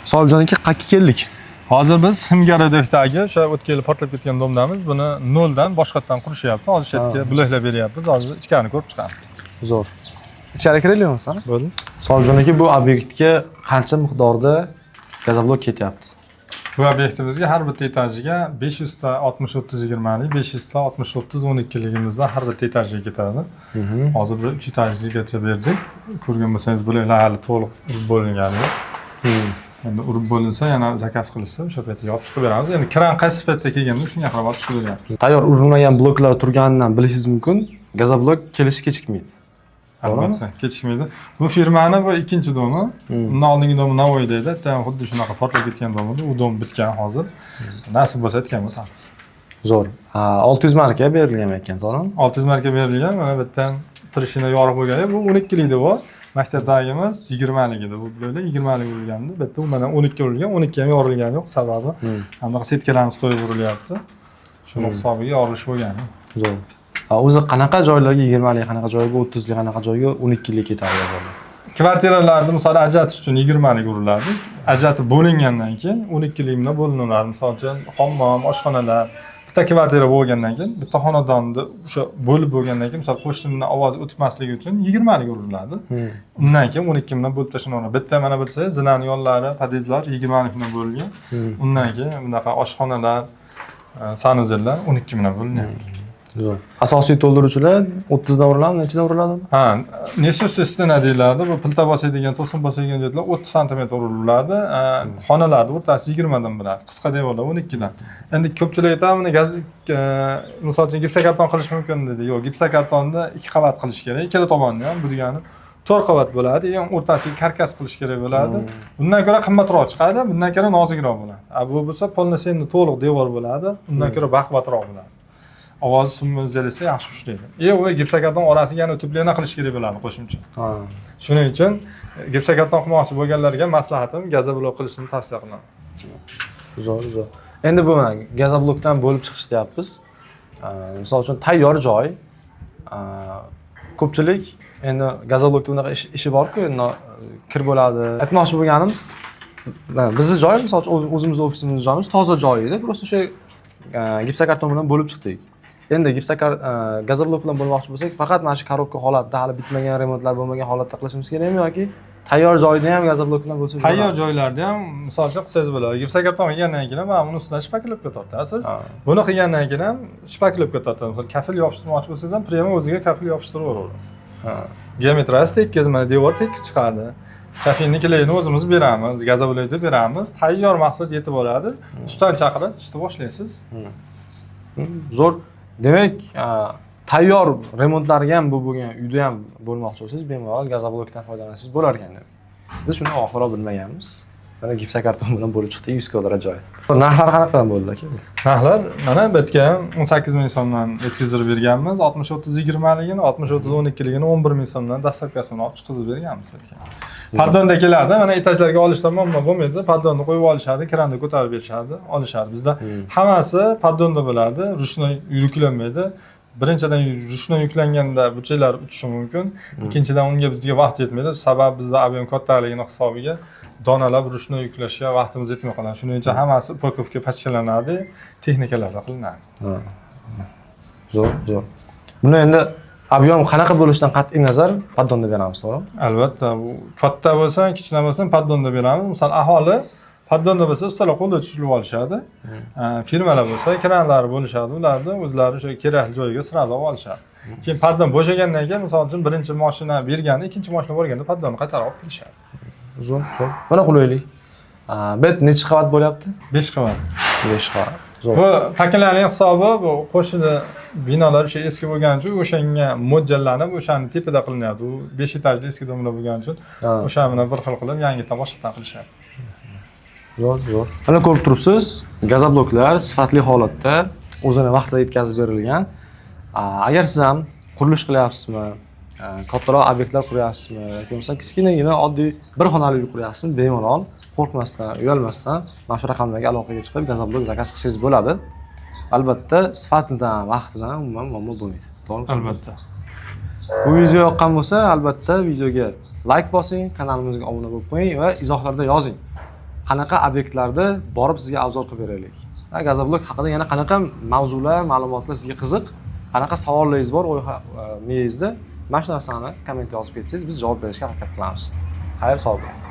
Sobirjonga qayerga keldik? Hozir biz Himgaradagi o'sha o'tgan yil portlab ketgan domdamiz. Buni noldan boshqatdan qurishyapti. Hozir shetga bloklab beryapmiz. Hozir ichkarini ko'rib chiqamiz. Zo'r. Ichari kiraylikmi san? Bo'ldi. Sobirjonga bu obyektga qancha miqdorda gazoblok ketyapti? Bu obyektimizga har bitta etajiga 500 ta 60-30-20 lik, 500 ta 60-30-12 ligimizda har bitta etajiga ketadi. Hozir bir 3 etajligacha berdik. Ko'rgan bo'lsangiz bo'linglar, hali to'liq urib bo'lingani yo'q. Endi urib bo'linsa, yana zakaz qilsa, o'sha paytga olib chiqib beramiz. Endi kran qaysi paytda kelganda shunga qarab olib chiqib beryapmiz. Tayyor urilmagan bloklar turganidan bilishingiz mumkin. Gazoblok kelishi kechikmaydi. Albatta, kechikmaydi. Bu firmani bu ikkinchi domi. Undan oldingi domi Navoiyda edi. Tam xuddi shunaqa portlab ketgan dom edi. U dom bitgan hozir. Nasib bo'lsa aytgan bu tam. Zo'r. 600 marka berilgan ekan, to'g'rimi? 600 marka berilgan. Mana bu yerdan trishina yorib bo'lgan. Bu 12 likda bu. Maktabdagimiz 20 lik edi. Bu bilan 20 lik urilgandi. Bu yerda u mana 12 urilgan. 12 ham yorilgani yo'q, sababi hamda setkalarimiz to'yib urilyapti. Shuni hisobiga yorilish bo'lgan. Zo'r. O'zi qanaqa joylarga 20 lik, qanaqa joyga 30 lik, qanaqa joyga 12 lik ketadi gazoblok? Kvartiralarni misol ajratish uchun 20 lik uriladi. Ajratib bo'lingandan keyin 12 lik bilan bo'linadi. Misol uchun hammom, oshxonalar, bitta kvartira bo'lgandan keyin, bitta xonadonni o'sha bo'lib bo'lgandan keyin, misol qo'shni bilan ovoz o'tmasligi uchun 20 lik uriladi. Undan keyin 12 bilan bo'lib tashlanadi. Bitta mana bilsangiz, zinani yo'llari, podyezdlar 20 lik bilan bo'lingan. Undan keyin bunaqa oshxonalar, sanuzellar 12 bilan bo'linyapti. Zo'r. Asosiy to'ldiruvchilar 30 dan uriladi, nechidan uriladi? Ha, nesosiy stena deyiladi. Bu pilta bosadigan, to'sin bosadigan joylar 30 sm uriladi. Xonalarning o'rtasi 20 dan bo'ladi. Qisqa devorlar 12 dan. Endi ko'pchilik aytadi, buni misol uchun gipsakarton qilish mumkin dedi. Yo'q, gipsakartonni 2 qavat qilish kerak. Ikkala tomonni ham, bu degani 4 qavat bo'ladi. Eng o'rtasiga karkas qilish kerak bo'ladi. Bundan ko'ra qimmatroq chiqadi, bundan ko'ra nozikroq bo'ladi. Bu bo'lsa polnosenni to'liq devor bo'ladi, undan ko'ra baquvvatroq bo'ladi. Ovozi mo'ljallansa yaxshi ushlaydi. U gipsakarton orasiga yana tuplana qilish kerak bo'ladi qo'shimcha. Shuning uchun gipsakarton qilmoqchi bo'lganlarga maslahatim gazoblok qilishni tavsiya qilaman. Zo'r. Endi bu mana gazoblokdan bo'lib chiqish deyapmiz. Misol uchun tayyor joy. Ko'pchilik endi gazoblokda bunaqa ishi bor-ku, kir bo'ladi. Aytmoqchi bo'lganim, bizning joy, misol uchun o'zimizning ofisimizning joyimiz toza joy edi. Просто o'sha gipsakarton bilan bo'lib chiqdik. Endi gazoblok bilan bo'lmoqchi bo'lsak, faqat mana shu korobka holatda, hali bitmagan remontlar bo'lmagan holatda qilishimiz kerakmi yoki tayyor joyda ham gazoblok bilan bo'lsa? Tayyor joylarda ham misol uchun qilsangiz bo'ladi. Gipsakarton qilgandan keyin mana buni ustidan shpaklopka tortasiz. Buni qilgandan keyin ham shpaklopka tortasiz. Kafil yopishtirmoqchi bo'lsangiz ham prema o'ziga kafil yopishtirib olaverasiz. Geometriyasi tekis, mana devor tekis chiqadi. Kafinnikilarni o'zimiz beramiz, gazoblokni beramiz. Tayyor mahsulot yetib oladi. Ustani chaqirib, ishni boshlaysiz. Zo'r. Demak, tayyor remontlarga ham bo'lgan uyda ham bo'lmoqchi bo'lsangiz, bemalol gazoblokdan foydalansangiz bo'lar ekan deb. Biz shuni oxiri bilmaganmiz. Mana gipsakarton bilan bo'lib chiqdik 100 kvadrat joy. Narxlar qanaqadan bo'ldi aka? Narxlar mana bu yerga 18 ming so'mdan yetkazib berganmiz. 60-30-20 ligini, 60-30-12 ligini 11 ming so'mdan dastlabkasini olib chiqib berganmiz bu yerga. Pardonda keladi, mana etajlarga olishda muammo bo'lmaydi. Pardonni qo'yib olishadi, kranni ko'tarib berishadi, olishadi. Bizda hammasi pardonda bo'ladi, ruchnoy yuklanmaydi. Birinchidan ruchnoy yuklanganda burchaklar uchishi mumkin. Ikkinchidan unga bizga vaqt yetmaydi. Sabab bizda ob'em kattaligini hisobiga donalab ruchnoy yuklashga vaqtimiz yetmay qoladi. Shuning uchun hammasi upakovka pachkalanadi, texnikalarda qilinadi. Zo'r. Buni endi ob'em qanaqa bo'lishidan qat'iy nazar pardonda beramiz, to'g'rimi? Albatta, bu katta bo'lsa, kichkina bo'lsa pardonda beramiz. Misol aholi pardonda bo'lsa ustalar qo'lda tushirib olishadi. Firmalar bo'lsa kranlari bo'lishadi, ularni o'zlari o'sha kerakli joyiga siralab olishadi. Keyin pardon bo'shagandan keyin misol uchun birinchi mashina berganda, ikkinchi mashina borganda pardonni qaytarib olib kelishadi. Zo'r. Mana qulaylik. Bet necha qavat bo'lyapti? 5 qavat. 5 qavat. Zo'r. Bu paklarning hisobi bu qo'shni binolar o'sha eski bo'lgani uchun o'shanga mo'ljallanib, o'shani tepida qilinyapti. U 5 etajli eski domlar bo'lgani uchun o'sha bilan bir xil qilib yangidan boshqatdan qilishadi. Zo'r. Mana ko'rib turibsiz, gazobloklar sifatli holatda o'zini vaqtida yetkazib berilgan. Agar siz ham qurilish qilyapsizmi, kattaroq obyektlar quryapsizmi yoki bo'lmasa kichkinagina oddiy bir xonali uy quryapsizmi, bemalol, qo'rqmasdan, uyalmasdan mana shu raqamlarga aloqaga chiqib gazoblok zakaz qilsangiz bo'ladi. Albatta, sifatidan, vaqtidan umuman muammo bo'lmaydi. To'g'rimi? Albatta. Bu video yoqqan bo'lsa, albatta videoga like bosing, kanalimizga obuna bo'lib qo'ying va izohlarda yozing. qanaqa obyektlarda borib sizga obzor qilib beraylik. Gazoblok haqida yana qanaqa mavzular, ma'lumotlar sizga qiziq, qanaqa savollaringiz bor miyangizda, mana shu narsani kommentga yozib ketsangiz, biz javob berishga harakat qilamiz. Xayr, sog' bo'ling.